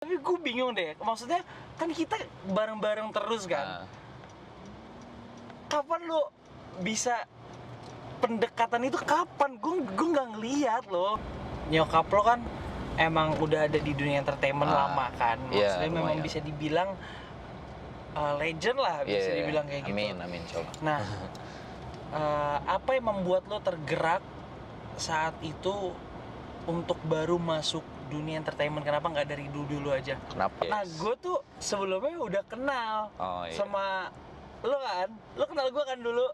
Tapi gue bingung deh, maksudnya kan kita bareng-bareng terus kan. Kapan lo bisa pendekatan itu kapan? Gue nggak ngeliat loh. Nyokap lo kan emang udah ada di dunia entertainment lama kan. Maksudnya memang bisa dibilang legend lah, bisa dibilang kayak gitu. Amin coba. Nah, apa yang membuat lo tergerak saat itu untuk baru masuk dunia entertainment? Kenapa nggak dari dulu aja? Kenapa? Nah, gue tuh sebelumnya udah kenal sama lo kan. Lo kenal gue kan dulu.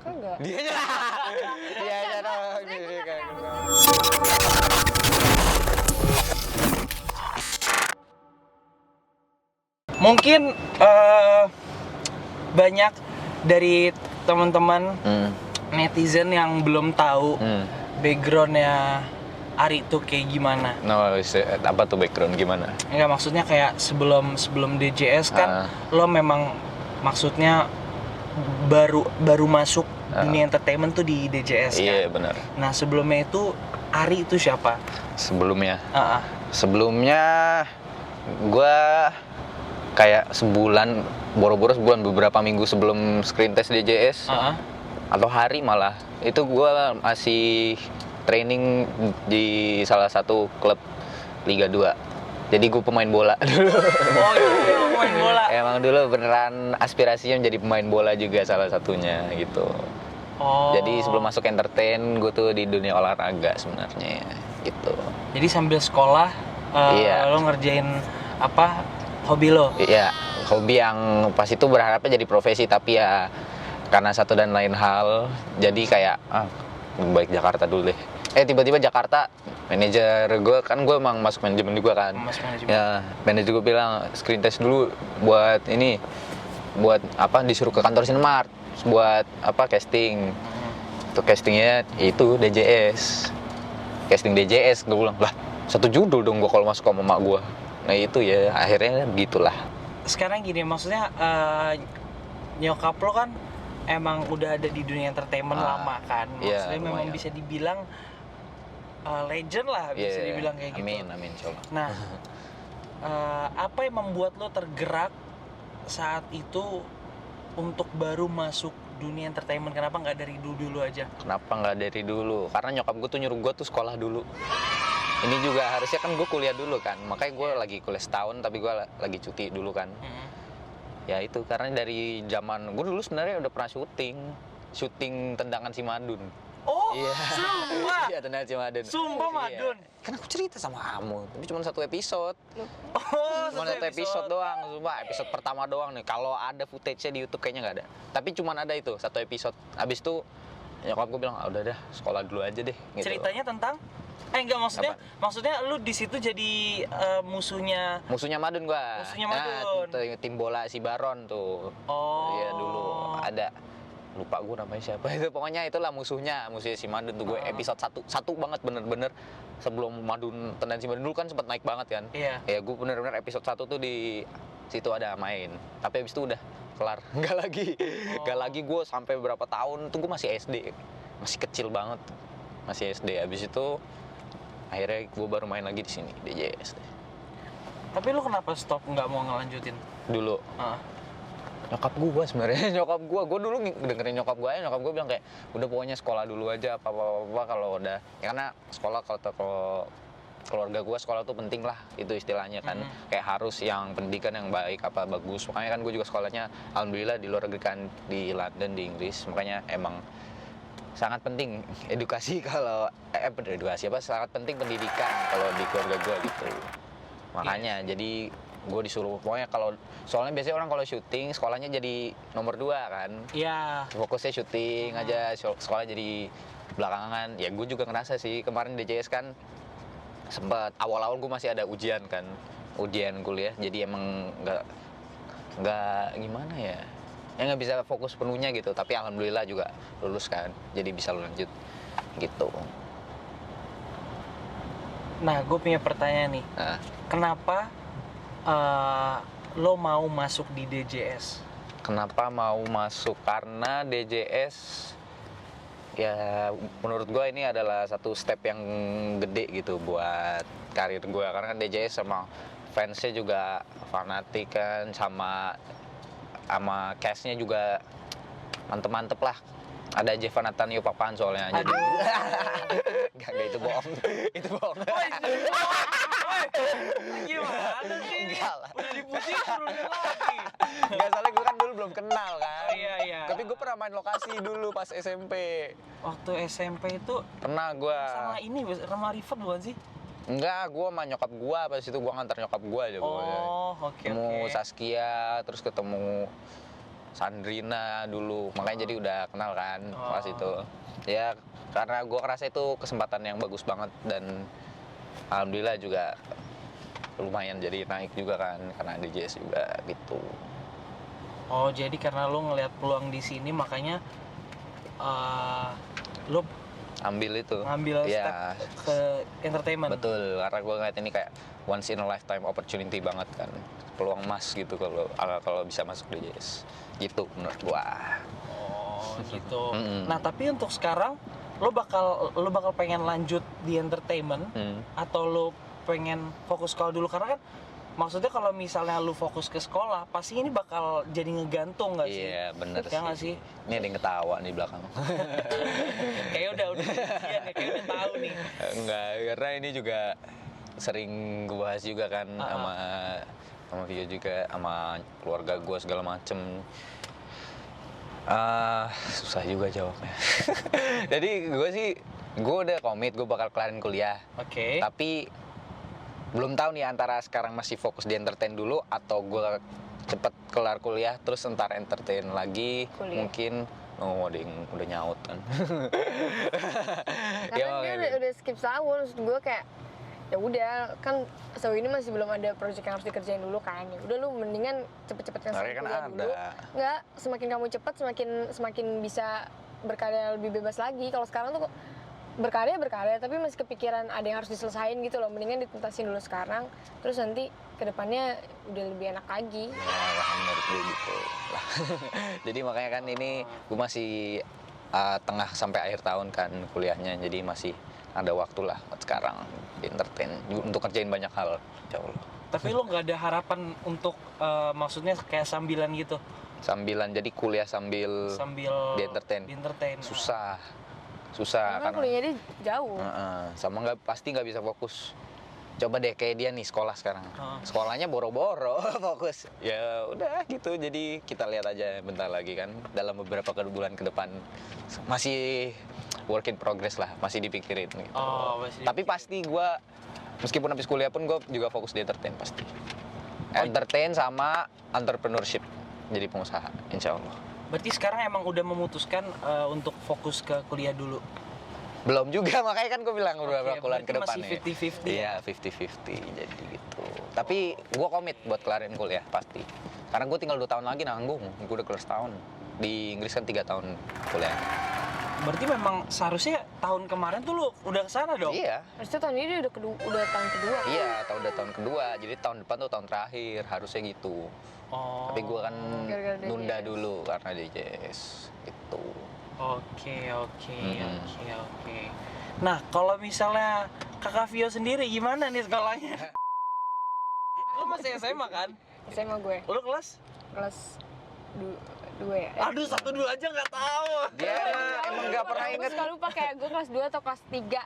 Kagak. Dia aja dong. Mungkin banyak dari teman-teman netizen yang belum tahu backgroundnya Ari tuh kayak gimana. No, apa tuh background gimana? Enggak, maksudnya kayak sebelum DJS kan lo memang maksudnya baru masuk dunia entertainment tuh di DJS kan? Iya benar. Nah sebelumnya itu Ari itu siapa? Sebelumnya? Sebelumnya gue kayak sebulan, boro-boro sebulan, beberapa minggu sebelum screen test DJS atau hari malah, itu gue masih training di salah satu klub Liga 2. Jadi gue pemain bola dulu. Oh iya, pemain bola. Emang dulu beneran aspirasinya menjadi pemain bola juga salah satunya gitu. Jadi sebelum masuk entertain, gue tuh di dunia olahraga sebenarnya gitu. Jadi sambil sekolah, lo ngerjain apa hobi lo? Iya, hobi yang pas itu berharapnya jadi profesi, tapi ya karena satu dan lain hal, jadi kayak baik Jakarta dulu deh. Tiba-tiba Jakarta, manajer gue kan, gue emang masuk manajemen juga kan. Ya, manajer gue bilang screen test dulu buat ini, buat apa, disuruh ke kantor Sinemart buat apa, casting. Untuk castingnya itu DJS, casting DJS. Gue bilang, lah satu judul dong gue kalau masuk sama mak gue. Nah itu ya akhirnya begitulah. Sekarang gini, maksudnya nyokap lo kan emang udah ada di dunia entertainment lama kan. Maksudnya memang bisa dibilang legend lah, bisa dibilang kayak gitu. Amin coba. Nah, apa yang membuat lo tergerak saat itu untuk baru masuk dunia entertainment? Kenapa nggak dari dulu aja? Kenapa nggak dari dulu? Karena nyokap gue tuh nyuruh gue tuh sekolah dulu. Ini juga harusnya kan gue kuliah dulu kan, makanya gue lagi kuliah setahun tapi gue lagi cuti dulu kan. Ya itu karena dari zaman gue dulu sebenarnya udah pernah syuting Tendangan Si Madun. Oh, iya. Sumpah? Iya, Tendangan Si Madun. Sumpah Madun? Iya. Kan aku cerita sama kamu, tapi cuma satu episode. Cuma satu episode doang, sumpah. Episode pertama doang nih. Kalau ada footage-nya di YouTube kayaknya nggak ada. Tapi cuma ada itu, satu episode. Abis itu nyokap gue bilang, udah dah sekolah dulu aja deh. Gitu. Ceritanya tentang? Enggak, maksudnya lu di situ jadi musuhnya Madun gua. Musuhnya Madun. Nah, tim bola si Baron tuh. Iya dulu ada, lupa gue namanya siapa itu, pokoknya itulah musuhnya si Madun tuh. Gue episode 1 banget, bener-bener sebelum Madun, Tendangan Si Madun dulu kan sempat naik banget kan. Iya. Ya gue bener-bener episode 1 tuh di situ ada main. Tapi abis itu udah kelar, nggak lagi gue sampai berapa tahun tuh. Gue masih SD, masih kecil banget, masih SD. Abis itu akhirnya gue baru main lagi di sini DJS. Tapi lu kenapa stop, nggak mau ngelanjutin dulu? Nyokap gue sebenarnya, gue dulu dengerin nyokap gue bilang kayak udah pokoknya sekolah dulu aja, apa kalau udah ya, karena sekolah, kalau keluarga gue sekolah tuh penting lah, itu istilahnya kan. Kayak harus yang pendidikan yang baik, apa bagus. Makanya kan gue juga sekolahnya alhamdulillah di luar negeri kan, di London, di Inggris. Makanya emang sangat penting edukasi, kalau sangat penting pendidikan kalau di keluarga gue gitu. Makanya jadi gue disuruh pokoknya, kalau soalnya biasanya orang kalau syuting sekolahnya jadi nomor 2 kan. Iya. Fokusnya syuting aja, sekolah jadi belakangan. Ya gue juga ngerasa sih kemarin DJS kan sempat awal-awal gue masih ada ujian kan, ujian kuliah. Jadi emang nggak gimana ya, nggak bisa fokus penuhnya gitu. Tapi alhamdulillah juga lulus kan, jadi bisa lanjut gitu. Nah, gue punya pertanyaan nih. Kenapa lo mau masuk di DJS? Kenapa mau masuk? Karena DJS ya menurut gue ini adalah satu step yang gede gitu buat karir gue. Karena kan DJS sama fansnya juga fanatik kan, sama cast-nya juga mantep-mantep lah. Ada Jevan Nathaniel Papan soalnya. Aduh. Enggak, itu bohong. Itu bohong. Gimana sih? Enggak lah. Udah dipuji turunin lagi. Enggak, soalnya gue kan dulu belum kenal kan. Iya. Tapi gue pernah main lokasi dulu pas SMP. Waktu SMP itu Pernah gue. sama ini, sama Riven bukan sih? Enggak, gue sama nyokap gue. Pas itu gue ngantar nyokap gue aja. Oh, oke. Ketemu Saskia, terus ketemu Sandrina dulu. Makanya jadi udah kenal kan pas itu. Ya, karena gue ngerasa itu kesempatan yang bagus banget. Dan alhamdulillah juga lumayan jadi naik juga kan, karena DJS juga gitu. Oh, jadi karena lo ngelihat peluang di sini makanya lo Ambil itu. ngambil ya, step ke entertainment. betul, karena gue ngeliat ini kayak once in a lifetime opportunity banget kan. Peluang emas gitu kalau bisa masuk DJS. Gitu menurut gue. Oh, gitu. Nah, tapi untuk sekarang lo bakal pengen lanjut di entertainment atau lo pengen fokus sekolah dulu, karena kan maksudnya kalau misalnya lu fokus ke sekolah pasti ini bakal jadi ngegantung nggak sih? Iya bener ya nggak sih? Ini ada yang ketawa nih belakang. Kayak udah kejadian ya, kayak udah tahu nih. Enggak, karena ini juga sering gue bahas juga kan sama Vio juga, sama keluarga gue segala macem. Susah juga jawabnya. Jadi gue udah komit, gue bakal kelarin kuliah. Oke. Tapi belum tahu nih antara sekarang masih fokus di entertain dulu atau gue cepet kelar kuliah terus ntar entertain lagi Kuliah. mungkin. Ada yang udah nyaut kan. Karena dia udah skip setahun, maksud gue kayak ya udah kan sejauh ini masih belum ada proyek yang harus dikerjain dulu kan. Ya udah lu mendingan cepet-cepet Kan kuliah dulu. ada. Enggak, semakin kamu cepet semakin bisa berkarya lebih bebas lagi. Kalau sekarang tuh berkarya tapi masih kepikiran ada yang harus diselesain gitu loh. Mendingan dituntasin dulu sekarang, terus nanti kedepannya udah lebih enak lagi. Ya, menurut gue gitu lah. Jadi makanya kan ini gue masih tengah sampai akhir tahun kan kuliahnya, jadi masih ada waktu lah buat sekarang di entertain untuk kerjain banyak hal, insya Allah. Tapi lo nggak ada harapan untuk maksudnya kayak sambilan gitu? Sambilan jadi kuliah sambil di entertain. Susah Karena kuliahnya dia jauh. Sama pasti nggak bisa fokus. Coba deh kayak dia nih sekolah sekarang. Sekolahnya boro-boro fokus. Ya udah gitu. Jadi kita lihat aja bentar lagi kan dalam beberapa bulan ke depan masih work in progress lah, masih dipikirin gitu. Tapi pasti gue meskipun habis kuliah pun gue juga fokus di entertain pasti. Entertain sama entrepreneurship, jadi pengusaha, insya Allah. Berarti sekarang emang udah memutuskan untuk fokus ke kuliah dulu? Belum juga, makanya kan gue bilang beberapa bulan ke depan masih 50-50 Iya, 50-50 jadi gitu. Tapi gue komit buat kelarin kuliah pasti. Karena gue tinggal 2 tahun lagi nanggung. Gue udah kelar setahun. Di Inggris kan 3 tahun kuliah. Berarti memang seharusnya tahun kemarin tuh lu udah kesana dong? Iya. Harusnya tahun ini udah tahun kedua. Iya, tahun kedua. Jadi tahun depan tuh tahun terakhir, harusnya gitu. Tapi gue kan Gara-gara nunda DJS. dulu karena DJS gitu. Oke. Nah, kalau misalnya Kakak Vio sendiri gimana nih sekolahnya? Lu masih SMA kan? SMA gue Lu kelas? kelas 2 ya. Aduh, 1 2 aja nggak tahu. Dia emang nggak pernah inget. Gue suka lupa kayak gue kelas 2 atau kelas 3.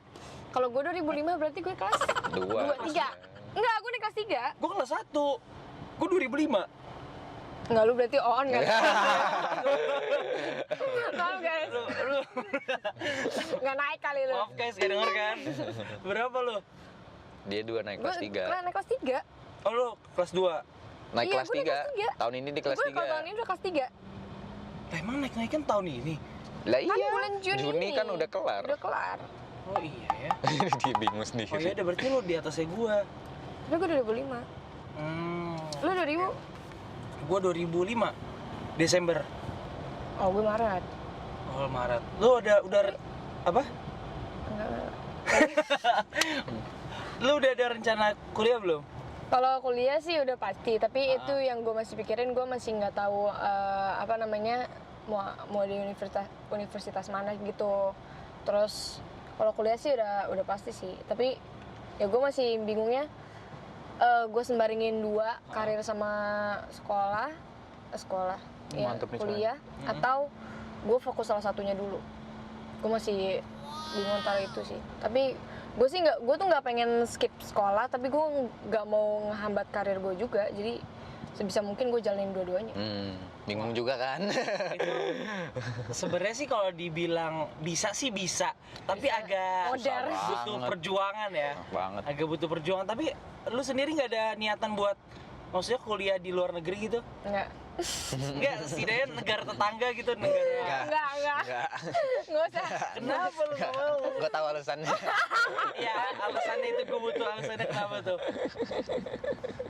Kalau gue 2005 berarti gue kelas 2, 3. Enggak, gue di kelas 3. Gue kelas 1. Gue 2005. Enggak, lu berarti on kan? Maaf guys. Lu Nggak naik kali lu. maaf guys, gak denger kan? Berapa lu? Dia 2 naik kelas 3. Gue naik kelas 3. Oh, lu kelas 2. Naik Iya, kelas gue naik 3. kelas 3. Tahun ini di kelas 3. Gue kalau tahun ini udah kelas 3. Emang naik-naikan tahun ini? Lah iya. Kan bulan Juni ini. kan udah kelar. Udah kelar. Oh iya ya. Dia bingung sendiri. Oh iya, udah berarti lu di atasnya gua. Tapi gue 2005. Lu 2000? Gua 2005 Desember. Oh, gue Maret. Oh, Maret. Lu udah apa? Enggak. Lu udah ada rencana kuliah belum? Kalau kuliah sih udah pasti, tapi itu yang gue masih pikirin, gue masih nggak tahu apa namanya mau di universitas mana gitu. Terus kalau kuliah sih udah pasti sih, tapi ya gue masih bingungnya gue sembaringin dua, karir sama sekolah ya, Mantep nih kuliah, atau gue fokus salah satunya dulu. Gue masih bingung antara itu sih. Tapi gue tuh nggak pengen skip sekolah, tapi gue nggak mau ngehambat karir gue juga. Jadi sebisa mungkin gue jalanin dua-duanya. Bingung juga kan? Itu sebenarnya sih kalau dibilang bisa sih bisa, tapi agak Modar. butuh perjuangan ya. Banget. Agak butuh perjuangan. Tapi lu sendiri nggak ada niatan buat maksudnya kuliah di luar negeri gitu? Enggak, setidaknya negara tetangga gitu, negara. Enggak. Nggak usah. Kenapa lu nggak mau? Gue tahu alasannya. Ya, alasannya itu gue butuh alasannya kenapa tuh?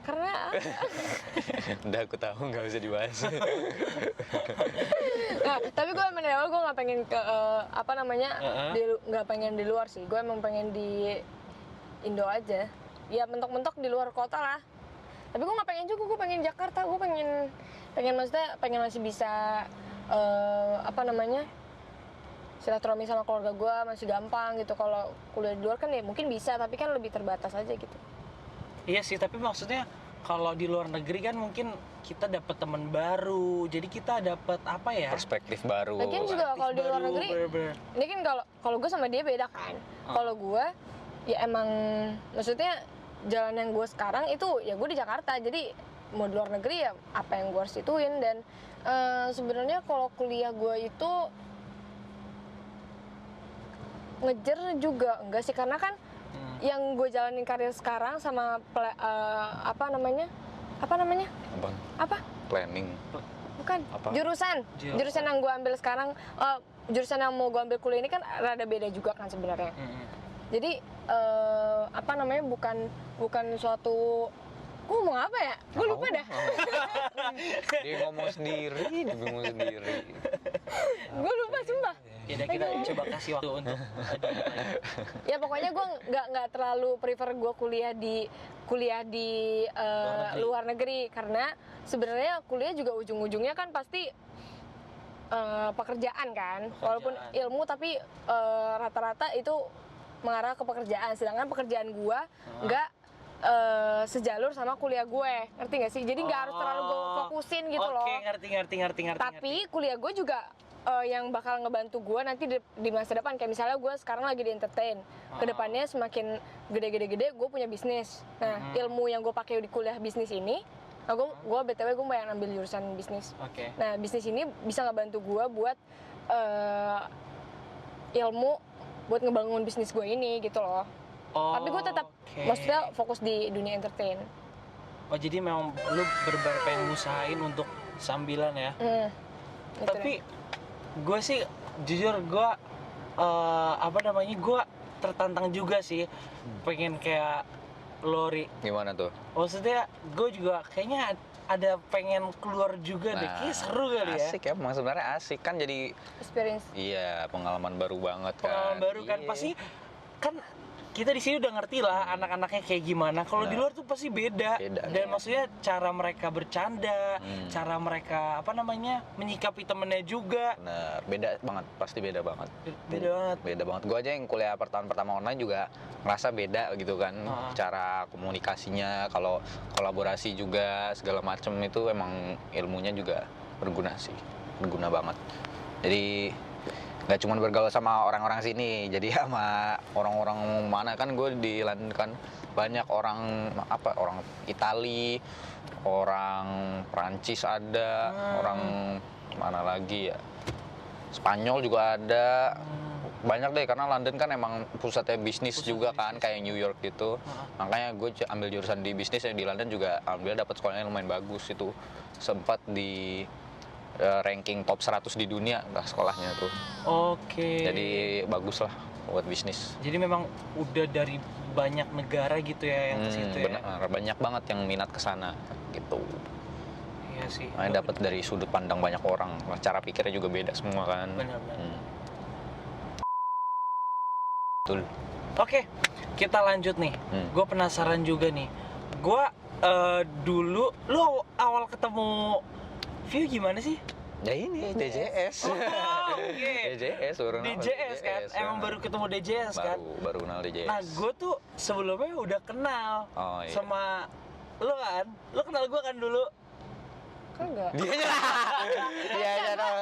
Karena Udah aku tahu, nggak usah dibahas. nah, tapi gue emang dari awal gue nggak pengen ke nggak pengen di luar sih. Gue emang pengen di Indo aja. Ya mentok-mentok di luar kota lah. Tapi gue nggak pengen juga, gue pengen Jakarta. Gue pengen maksudnya masih bisa silaturahmi sama keluarga gue masih gampang gitu. Kalau kuliah di luar kan ya mungkin bisa, tapi kan lebih terbatas aja gitu. Iya sih, tapi maksudnya kalau di luar negeri kan mungkin kita dapat teman baru, jadi kita dapat apa ya? Perspektif baru. Lagian juga kalau di luar negeri, ini kan kalau gue sama dia beda kan. Kalau gue ya emang maksudnya jalan yang gue sekarang itu ya gue di Jakarta, jadi mau di luar negeri ya apa yang gue harus ituin. Dan sebenarnya kalau kuliah gue itu ngejar juga enggak sih, karena kan yang gue jalanin karir sekarang sama apa Planning. bukan Apa? jurusan yang gue ambil sekarang, jurusan yang mau gue ambil kuliah ini kan rada beda juga kan sebenarnya. Jadi bukan suatu ngomong apa ya? Gue lupa dah. Dia ngomong sendiri, bingung sendiri. Gue lupa sumpah. Ya udah, kita coba kasih waktu untuk Ya pokoknya gue nggak terlalu prefer gue kuliah di luar negeri, karena sebenarnya kuliah juga ujung-ujungnya kan pasti pekerjaan kan. Walaupun ilmu tapi rata-rata itu mengarah ke pekerjaan, sedangkan pekerjaan gue nggak sejalur sama kuliah gue, ngerti nggak sih? Jadi nggak harus terlalu gue fokusin gitu loh. Oke, ngerti. Tapi kuliah gue juga yang bakal ngebantu gue nanti di masa depan. Kayak misalnya gue sekarang lagi di entertain, kedepannya semakin gede gue punya bisnis. Nah, ilmu yang gue pakai di kuliah bisnis ini, gue btw gue pengen ambil jurusan bisnis. Nah, bisnis ini bisa ngebantu gue buat ilmu buat ngebangun bisnis gue ini gitu loh. Tapi gue tetap maksudnya fokus di dunia entertain. Oh, jadi memang lu bener-bener pengen ngusahain untuk sambilan ya? Tapi gue sih jujur gue gue tertantang juga sih pengen kayak Lori. Gimana tuh? Maksudnya gue juga kayaknya ada pengen keluar juga deh, kayaknya seru kali ya. Asik ya, emang sebenarnya asik kan, jadi experience. Iya, pengalaman baru banget kan. Pengalaman baru kan, pasti kan kita di sini udah ngerti lah anak-anaknya kayak gimana. Kalau di luar tuh pasti beda. Dan maksudnya cara mereka bercanda, cara mereka menyikapi temennya juga. Bener, beda banget, pasti beda banget. Beda banget. Gue aja yang kuliah tahun pertama online juga ngerasa beda gitu kan. Cara komunikasinya, kalau kolaborasi juga segala macem itu emang ilmunya juga berguna banget. Jadi nggak cuma bergaul sama orang-orang sini, jadi sama orang-orang mana kan. Gue di London kan banyak orang Itali, orang Prancis ada, orang mana lagi ya, Spanyol juga ada. Banyak deh, karena London kan emang pusatnya bisnis juga kan, kayak New York gitu. Makanya gue ambil jurusan di bisnis yang di London juga alhamdulillah dapat sekolahnya lumayan bagus itu. Sempat di ranking top 100 di dunia lah sekolahnya tuh. Oke. Jadi bagus lah buat bisnis. Jadi memang udah dari banyak negara gitu ya yang ke situ ya. Benar, banyak banget yang minat ke sana gitu. Iya sih. Makanya dapat dari sudut pandang banyak orang. Cara pikirnya juga beda semua kan. Benar. Betul. Oke, kita lanjut nih. Gue penasaran juga nih. Gue dulu, lu awal ketemu View gimana sih? Ya ini DJS. Oke. DJS baru kenal. DJS kan, emang baru ketemu DJS kan. Baru kenal DJS. Nah, gue tuh sebelumnya udah kenal sama lo kan. Lo kenal gue kan dulu. Kan enggak. Dia aja. Dia aja dong.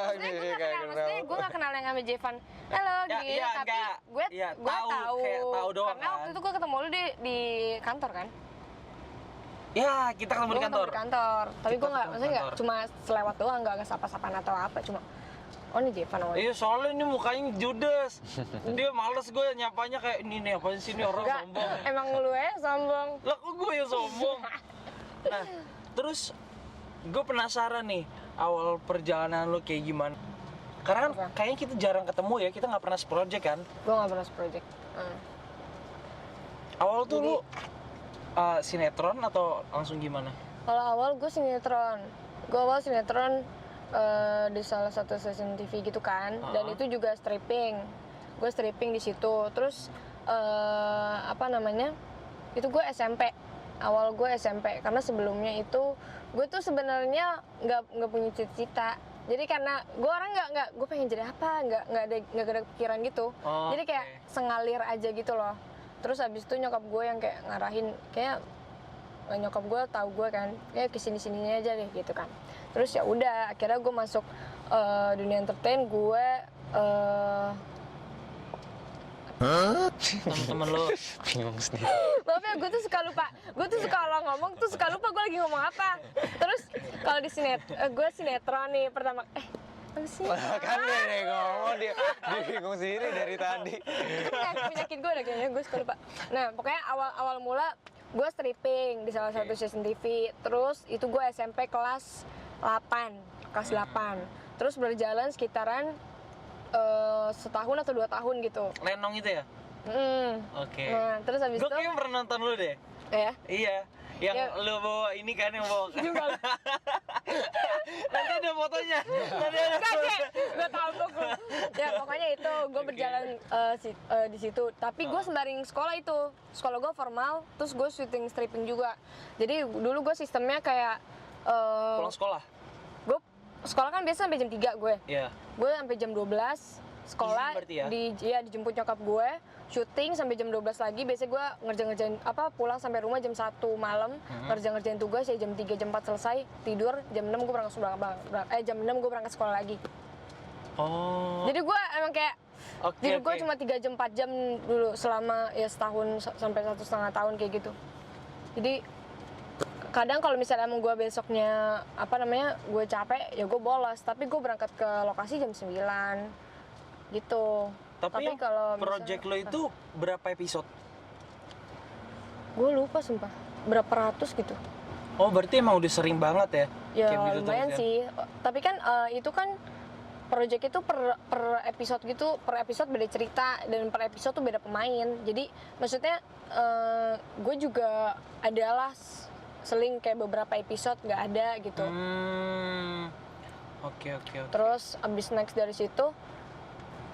Maksudnya gue gak kenal yang namanya Jevan. Halo, gini, iya, tapi enggak. gue Iya, tahu. kayak tahu doang Karena waktu kan. itu gue ketemu lu di kantor kan. Ya, kita ketemu di Gua kantor. ketemu di kantor. Tapi Kita gue nggak, ketemu maksudnya nggak kantor. cuma selewat doang, nggak sapa-sapaan atau apa, cuma oh ini Jevan awalnya. Iya, soalnya ini mukanya judes. Dia males gue nyapanya kayak ini nih apaan sih ini orang Enggak, sombong. emang lu ya sombong. Lah kok gue yang sombong? Nah, terus gue penasaran nih awal perjalanan lu kayak gimana? Karena kan Apa? kayaknya kita jarang ketemu ya, kita nggak pernah seproject kan? Gue nggak pernah project. Awal tuh Jadi- lu sinetron atau langsung gimana? Kalau awal gue sinetron. Gue awal sinetron di salah satu stasiun TV gitu kan, dan itu juga stripping. Gue stripping di situ. Terus apa namanya? Itu gue SMP. Awal gue SMP karena sebelumnya itu gue tuh sebenarnya nggak punya cita-cita. Jadi karena gue orang nggak gue pengen jadi apa, nggak ada pikiran gitu. Oh, Jadi kayak sengalir aja gitu loh. Terus habis itu nyokap gue yang kayak ngarahin, kayak nyokap gue tahu gue kan, kayak kesini-sininya aja deh gitu kan. Terus ya udah, akhirnya gue masuk dunia entertain. Gue Temen-temen lu. Bingung sendiri. maaf ya, gue tuh suka lupa. Gue tuh suka kalau ngomong tuh suka lupa gue lagi ngomong apa. Terus kalau di gue sinetron nih pertama. Apa sih? Kan dia ngomong dia bingung sendiri dari tadi. Penyakit gue udah kayaknya, gue suka lupa. Nah pokoknya awal mula gue stripping di salah satu stasiun TV. Terus itu gue SMP kelas 8. Terus berjalan sekitaran setahun atau 2 tahun gitu. Lenong itu ya? Oke. Nah terus habis Gue itu kayaknya pernah nonton lu deh. ya Iya. Yang Ya. lu bawa ini kan yang bawa. juga Nanti ada fotonya. Nanti ada kaget, gue tahu gue. Ya pokoknya itu gue berjalan di situ. Tapi gue sembari sekolah itu, sekolah gue formal, terus gue syuting stripping juga. Jadi dulu gue sistemnya kayak pulang sekolah. gue sekolah kan biasa sampai jam 3 gue. Iya. Gue sampai jam 12 sekolah, Izin berarti ya? dijemput nyokap gue, syuting sampai jam 12 lagi. Biasanya gue ngerjain pulang sampai rumah jam 1 malam, ngerjain tugas ya jam 3 jam 4 selesai, tidur jam 6 gue jam 6 gue berangkat sekolah lagi. Oh. Jadi gue emang kayak Oke. tidur gue cuma 3 jam 4 jam dulu selama ya setahun sampai 1,5 tahun kayak gitu. Jadi kadang kalau misalnya emang gue besoknya gue capek ya gue bolos, tapi gue berangkat ke lokasi jam 9 gitu. Tapi yang kalau project lo itu berapa episode? gue lupa sumpah berapa ratus gitu. Oh, berarti emang udah sering banget ya? Ya Kayak gitu lumayan terus ya? sih. Tapi kan itu kan project itu per episode gitu, per episode beda cerita dan per episode tuh beda pemain. Jadi maksudnya gue juga adalah seling kayak beberapa episode nggak ada gitu. Oke. Terus abis next dari situ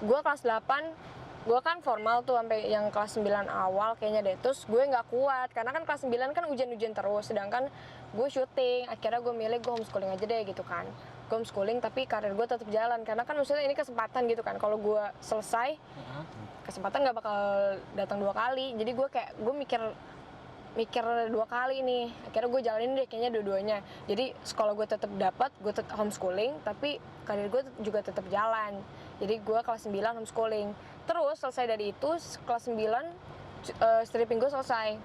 gue kelas 8, gue kan formal tuh sampai yang kelas 9 awal kayaknya deh. Terus gue nggak kuat karena kan kelas 9 kan ujian terus, sedangkan gue syuting. Akhirnya gue milih gue homeschooling aja deh gitu kan. Gue homeschooling tapi karir gue tetap jalan karena kan maksudnya ini kesempatan gitu kan. Kalau gue selesai kesempatan nggak bakal datang 2 kali. Jadi gue kayak mikir 2 kali nih. Akhirnya gue jalanin deh kayaknya dua-duanya. Jadi sekolah gue tetap dapat, gue tetap homeschooling, tapi karir gue juga tetap jalan. Jadi gue kelas 9 homeschooling. Terus selesai dari itu kelas 9 stripping gue selesai.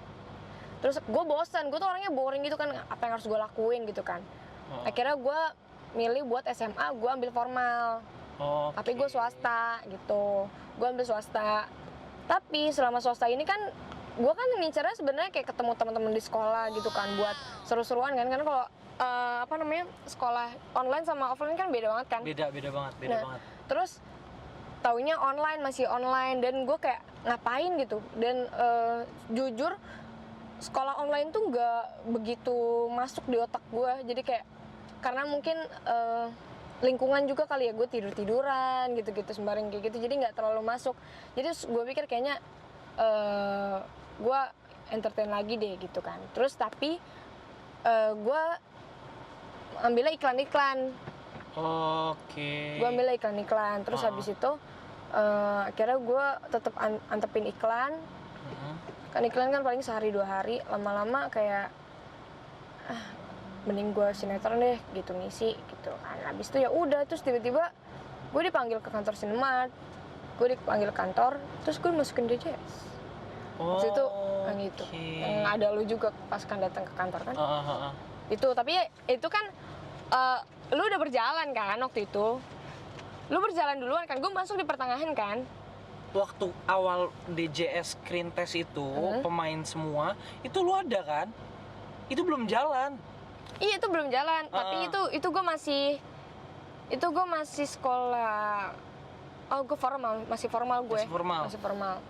Terus gue bosan, gue tuh orangnya boring gitu kan, apa yang harus gue lakuin gitu kan. Akhirnya gue milih buat SMA, gue ambil formal. Tapi gue swasta gitu. Gue ambil swasta. Tapi selama swasta ini kan gue kan ngincernya sebenarnya kayak ketemu teman-teman di sekolah gitu kan, buat seru-seruan kan. Karena kalau sekolah online sama offline kan beda banget kan. Beda banget. Terus taunya masih online dan gue kayak ngapain gitu. Dan jujur sekolah online tuh nggak begitu masuk di otak gue. Jadi kayak karena mungkin lingkungan juga kali ya, gue tiduran gitu sembarang kayak gitu, jadi nggak terlalu masuk. Jadi gue pikir kayaknya gue entertain lagi deh gitu kan. Terus tapi gue ambilnya iklan-iklan. Oke. Gue ambil iklan-iklan, terus habis itu akhirnya gue tetap antepin iklan. Kan iklan kan paling sehari 2 hari, lama-lama kayak mending gue sinetron deh gitu, ngisi gitu kan. Habis itu ya udah, terus tiba-tiba gue dipanggil ke kantor Cinemat, gue dipanggil kantor, terus gue masukin DJS. Waktu itu yang itu, yang ada lu juga pas kan datang ke kantor kan. Itu, tapi ya, itu kan lu udah berjalan kan waktu itu. Lu berjalan duluan kan, gue masuk di pertengahan kan. Waktu awal DJS Screen Test itu, pemain semua, itu lu ada kan? Itu belum jalan. Iya, itu belum jalan, tapi itu gue masih sekolah. Oh, gue masih formal gue. Masih formal.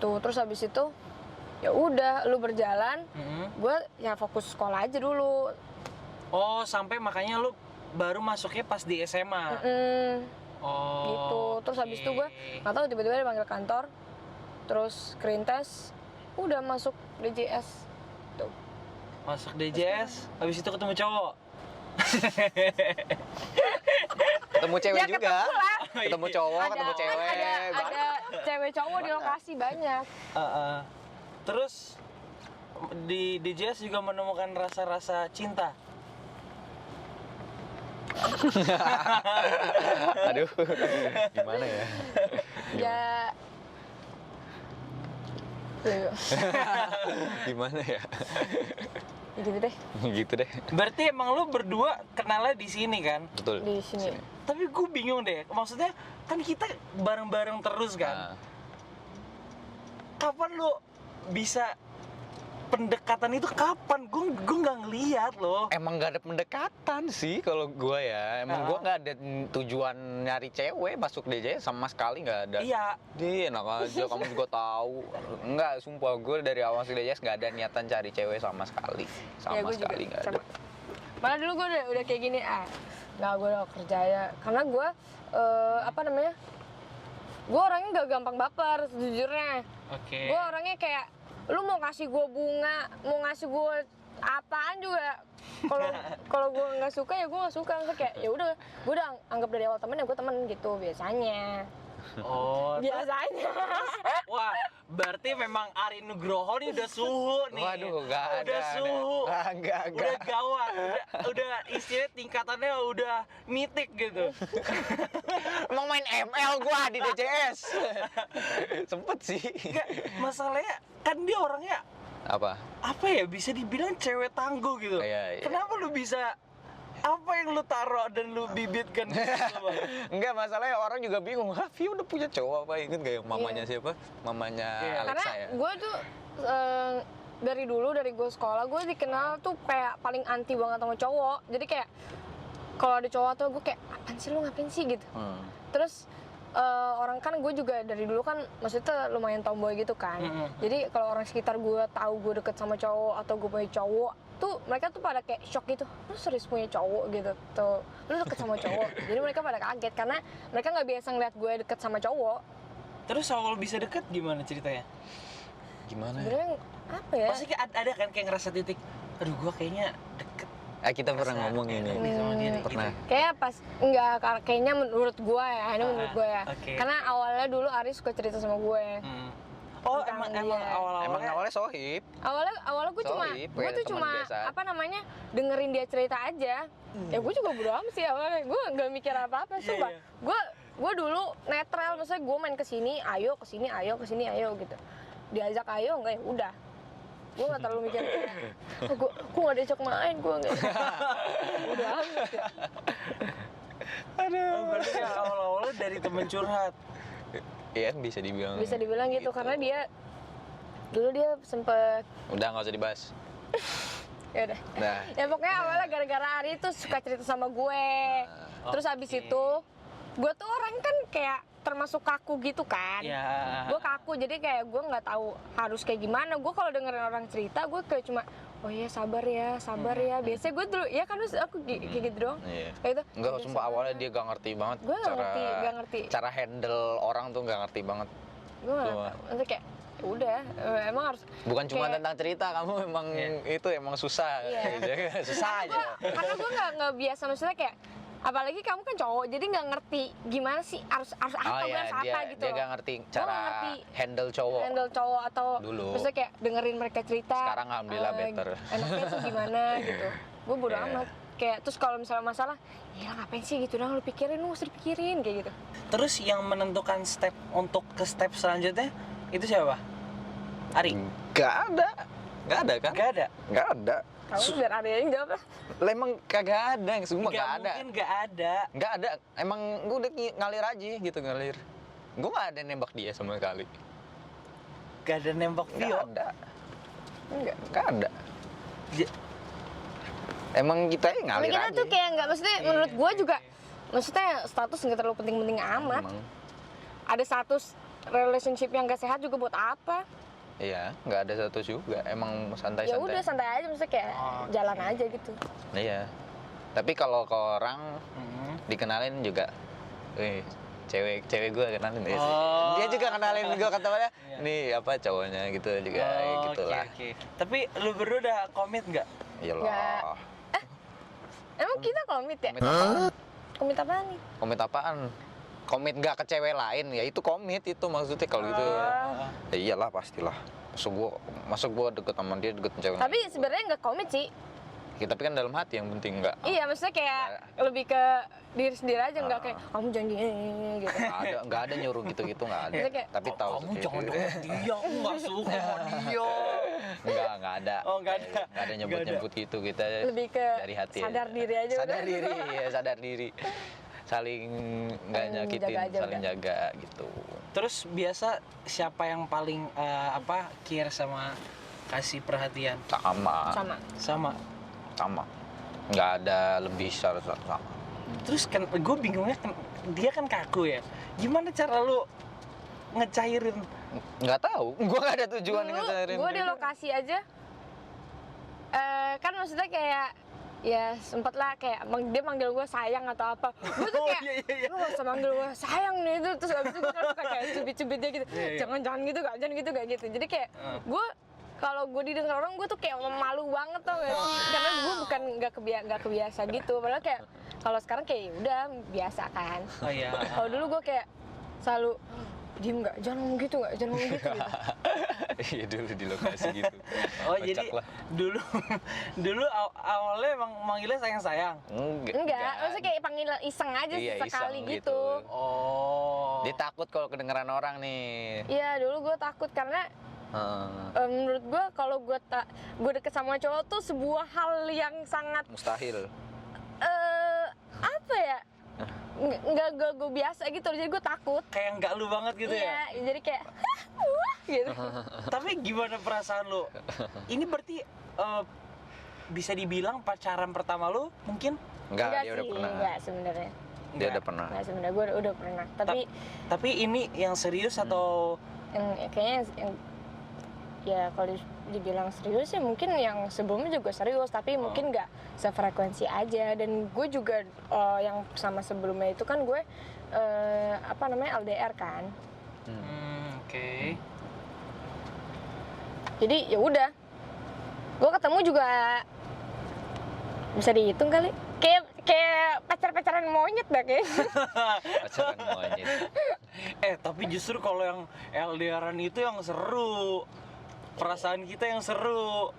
Tuh, terus habis itu ya udah lu berjalan, gue ya fokus sekolah aja dulu. Oh, sampai makanya lu baru masuknya pas di SMA. Oh. Gitu. Terus habis itu gue nggak tahu tiba-tiba dipanggil kantor, terus screen test, udah masuk DJS. Tuh. Masuk DJS, habis itu ketemu cowok. Ketemu cewek Ya, juga. Ketemu Cowok, ketemu cewek. Ada cewek cowok di lokasi banyak. Terus di DJS juga menemukan rasa-rasa cinta. Aduh, gimana ya? Ya. Gimana ya? Gitu deh. Gitu deh. Berarti emang lu berdua kenalnya di sini kan? Betul. Di sini. Tapi gue bingung deh, maksudnya kan kita bareng-bareng terus kan? Kapan lu bisa pendekatan itu kapan? Gue nggak ngeliat loh. Emang gak ada pendekatan sih kalau gue ya. Emang gue gak ada tujuan nyari cewek masuk DJ sama sekali nggak ada. Iya. Enak aja, kamu juga tahu. Enggak, sumpah gue dari awal masuk DJ nggak ada niatan cari cewek sama sekali. Sama Ya, gue sekali juga. nggak ada. Malah dulu gue udah kayak gini, nggak, gue udah kerja ya. Karena gue gue orangnya nggak gampang baper sejujurnya. Oke. Gue orangnya kayak lu mau kasih gue bunga, mau ngasih gue apaan juga, kalau gue nggak suka ya gue nggak suka. Kayak ya udah, gue udah anggap dari awal temen ya gue temen gitu biasanya. Oh, Biasanya. wah, berarti memang Ari Nugroho nih udah suhu nih. Waduh, nggak ada. Udah suhu. Enggak. Udah gawat. Udah istilahnya tingkatannya udah mitik gitu. Emang main ML gua di DJS. Sempet sih. Enggak, masalahnya kan dia orangnya Apa ya, bisa dibilang cewek tangguh gitu. Iya. Kenapa lu bisa, apa yang lu taruh dan lu bibitkan gitu, Bang? Enggak, masalahnya orang juga bingung. Via udah punya cowok apa? Ingat gak yang mamanya siapa? Mamanya Alexa Karena ya? gue tuh dari dulu, dari gue sekolah, gue dikenal tuh kayak paling anti banget sama cowok. Jadi kayak kalau ada cowok tuh gue kayak, apaan sih, lu ngapain sih gitu. Terus orang kan gue juga dari dulu kan maksudnya lumayan tomboy gitu kan. Jadi kalau orang sekitar gue tahu gue deket sama cowok atau gue punya cowok tuh, mereka tuh pada kayak shock gitu, lu serius punya cowok gitu tuh, lu deket sama cowok. Jadi mereka pada kaget karena mereka nggak biasa ngeliat gue deket sama cowok. Terus awal bisa deket gimana ceritanya? Gimana ya? Sebenarnya apa ya? Pasti ada kan kayak ngerasa titik, aduh gua kayaknya deket. Kita pernah ngomong ini. Sama dia Pernah. gitu. Kayak pas enggak, kayaknya menurut gue ya, ini menurut gue ya. Oke. Karena awalnya dulu Ari suka cerita sama gue. Oh, Tentang emang dia. awal-awalnya. Emang awalnya sohib. Awalnya gue cuma, Sohib, gue kayak tuh teman cuma biasa. apa namanya, dengerin dia cerita aja. Ya gue juga bodo amat sih awalnya, gue nggak mikir apa-apa, Iya, sumpah. iya. Gue dulu netral, maksudnya gue main kesini, ayo kesini, ayo kesini, ayo gitu. Diajak ayo, enggak ya udah. Gue nggak terlalu mikir, gue nggak diajak main, gue nggak. Udah amat ya. Oh, berarti kayak awal-awalnya dari temen curhat. Iya, bisa dibilang. Bisa dibilang gitu, karena dia dulu dia sempet, Udah, nggak usah dibahas. ya udah. Nah, Ya pokoknya awalnya gara-gara Ari tuh suka cerita sama gue. Terus habis itu, gue tuh orang kan kayak termasuk kaku gitu kan. Ya. Gue kaku, jadi kayak gue nggak tahu harus kayak gimana. Gue kalau dengerin orang cerita, gue kayak cuma, oh iya sabar ya. Biasanya gue dulu, ya kan aku kayak gitu doang. iya. Kayak gitu. Enggak, "Udah, sumpah sabar." awalnya dia gak ngerti banget. Gue nggak ngerti. Cara handle orang tuh gak ngerti banget. Gue nggak, Cuma- nanti kayak, "Ya udah, emang harus. Bukan cuma Kayak- tentang cerita, kamu emang itu emang susah. Iya. Susah aja. Karena gue nggak biasa, maksudnya kayak apalagi kamu kan cowok jadi nggak ngerti gimana sih harus apa gue harus apa gitu dia loh. nggak ngerti Gua cara nggak ngerti handle cowok atau dulu. maksudnya kayak dengerin mereka cerita. Sekarang alhamdulillah better. Enaknya tuh gimana gitu. Gue bodo Yeah. amat. Kayak terus kalau misalnya masalah, ya ngapain sih gitu, lu pikirin, lu mesti dipikirin kayak gitu. Terus yang menentukan step untuk ke step selanjutnya itu siapa? Ari? Nggak ada kan? Gak ada? Nggak ada. Kamu biar ada yang jawab lah. Lah emang kagak ada, semua nggak ada. Mungkin gak ada. Nggak ada, emang gue udah ngalir aja gitu, ngalir. Gue nggak ada nembak dia sama sekali. Gak ada nembak Nggak Vio. ada. Enggak. Nggak ada. J- Emang kita ngalir Kita aja. tuh kayak nggak, maksudnya Iya, menurut gue iya, juga, iya. maksudnya status nggak terlalu penting-penting amat. Emang. Ada status relationship yang gak sehat juga buat apa? Iya, nggak ada satu juga. Emang Ya santai-santai. udah santai aja, maksudnya kayak Oh, jalan oke. aja gitu. Iya. Tapi kalau ke orang Mhm. dikenalin juga, cewek gue kenalin. Oh. Dia juga kenalin gue katanya, Iya. nih apa cowoknya gitu juga, Oh, gitu oke, lah. oke. Tapi lu berdua udah komit nggak? Iyalah. Emang kita komit ya? Komit apaan? Komit apaan nih? Komit apaan? Komit gak ke cewek lain, ya itu komit itu maksudnya kalau gitu. Ah. Ya iyalah pastilah. Masuk gua deket sama dia, deket cewek Tapi lain. sebenarnya nggak komit sih. Ya, tapi kan dalam hati yang penting enggak. Iya, maksudnya kayak lebih ke diri sendiri aja, nggak kayak kamu jangan gini gitu. Nggak ada nyuruh gitu-gitu nggak ada. Maksudnya kayak, Tapi tahu Kamu jangan deket dia, aku nggak suka sama dia. nggak ada. Oh, nggak ada. Nggak ada nyebut-nyebut gitu, kita Lebih ke dari hati. sadar aja. diri aja Sadar udah. diri, ya sadar diri. Saling nggak Saling nyakitin, jaga aja saling udah. jaga gitu. Terus biasa siapa yang paling care sama kasih perhatian? Sama. Sama. Nggak ada lebih sama. Terus kan gue bingungnya dia kan kaku ya. Gimana cara lu ngecairin? Nggak tahu, gue nggak ada tujuan Dulu ngecairin. gue di lokasi aja, kan maksudnya kayak ya sempet lah kayak dia manggil gue sayang atau apa, gue tuh kayak iya. lu gak usah manggil gue sayang nih itu, terus abis itu gue kan suka kayak cubit-cubitnya gitu, Iya, iya. jangan gitu gak gitu, jadi kayak gue kalau gue didengar orang gue tuh kayak malu banget tau gak sih, karena gue bukan nggak kebiasa gitu, padahal kayak kalau sekarang kayak udah biasa kan. Oh iya. Kalau dulu gue kayak selalu diem nggak, jangan ngomong gitu gitu. Iya dulu di lokasi gitu. Oh Kocak jadi lah. dulu awalnya emang manggilnya sayang. Enggak, maksudnya kayak panggil iseng aja Iya, sekali iseng gitu. Oh. Dia takut kalau kedengeran orang nih. Iya, dulu gue takut karena menurut gue kalau gue deket sama cowok tuh sebuah hal yang sangat Mustahil. apa ya? Nggak gue biasa gitu, jadi gue takut. Kayak nggak lu banget gitu ya. Iya, jadi kayak wah gitu. Tapi gimana perasaan lu? Ini berarti bisa dibilang pacaran pertama lu mungkin? Enggak, dia udah sih, pernah. enggak sebenarnya. Dia Nggak. udah pernah. Enggak sebenarnya, gue udah pernah. Tapi ini yang serius atau Yang kayaknya yang ya kalau dibilang serius ya mungkin yang sebelumnya juga serius, tapi mungkin nggak sefrekuensi aja. Dan gue juga yang sama sebelumnya itu kan gue LDR kan, Oke. jadi ya udah gue ketemu juga bisa dihitung kali, kayak pacaran monyet dah kayak. Pacaran monyet. Tapi justru kalau yang LDRan itu yang seru. Perasaan kita yang seru.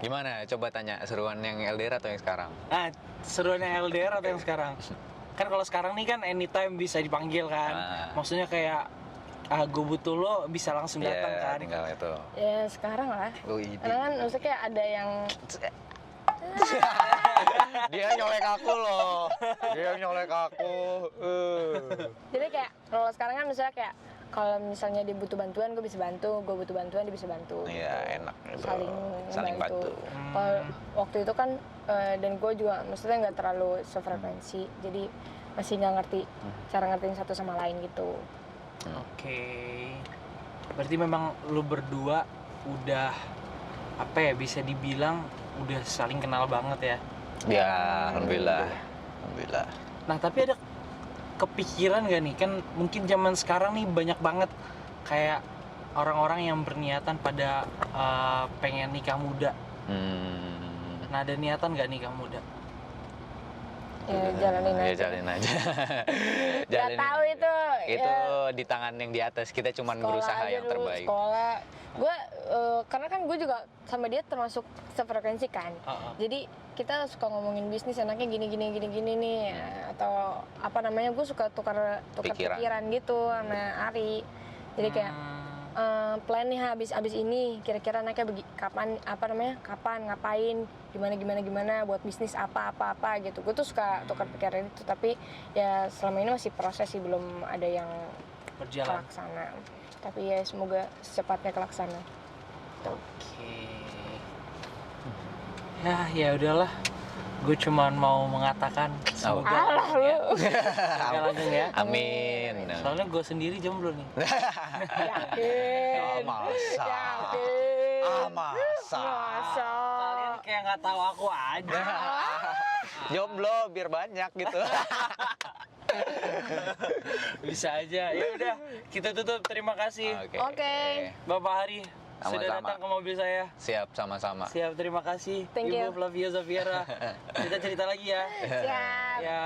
Gimana? Coba tanya seruan yang LDR atau yang sekarang? Nah, seruan yang LDR atau yang sekarang? Kan kalau sekarang nih kan anytime bisa dipanggil kan. Maksudnya kayak gue butuh lo bisa langsung datang kan. Tinggal itu. Ya sekarang lah, karena kan maksudnya kayak ada yang Dia nyolek aku loh. jadi kayak kalau sekarang kan misalnya kayak kalau misalnya dia butuh bantuan gue bisa bantu, gue butuh bantuan dia bisa bantu. Iya, enak gitu. Saling bantu. Kalau waktu itu kan dan gue juga maksudnya nggak terlalu sefrekuensi, jadi masih nggak ngerti cara ngertiin satu sama lain gitu. Oke. Berarti memang lu berdua udah apa ya, bisa dibilang udah saling kenal banget ya. Ya, alhamdulillah. Nah, tapi ada kepikiran gak nih, kan mungkin zaman sekarang nih banyak banget kayak orang-orang yang berniatan pada pengen nikah muda. Nah, ada niatan gak nikah muda? Ya jalanin aja. Ya jalanin aja. Gak tahu itu. Itu ya, di tangan yang di atas. Kita cuman sekolah berusaha aja yang dulu, terbaik. Sekolah. Gue karena kan gue juga sama dia termasuk sefrekuensi kan. Jadi kita suka ngomongin bisnis enaknya gini nih atau apa namanya, gue suka tukar pikiran gitu sama Ari. Jadi kayak plan nih habis ini kira-kira anaknya kapan ngapain gimana buat bisnis apa gitu. Gue tuh suka tukar pikiran itu, tapi ya selama ini masih proses sih, belum ada yang berjalan kelaksana, tapi ya semoga secepatnya kelaksana. Oke. Ya udahlah, gue cuman mau mengatakan semoga ya. Semoga langgeng ya. Amin. Soalnya gue sendiri jomblo nih. Yakin. Oh, masa? Yakin. Masa? Kalian kayak nggak tahu aku aja. Jomblo biar banyak gitu. Bisa aja. Ya udah, kita tutup. Terima kasih. Oke. Bapak Hari sudah Sama-sama. datang ke mobil saya. Siap, sama-sama. Siap, terima kasih. Thank you. Ibu Flavia Zafiera. Kita cerita lagi ya. Siap. Ya.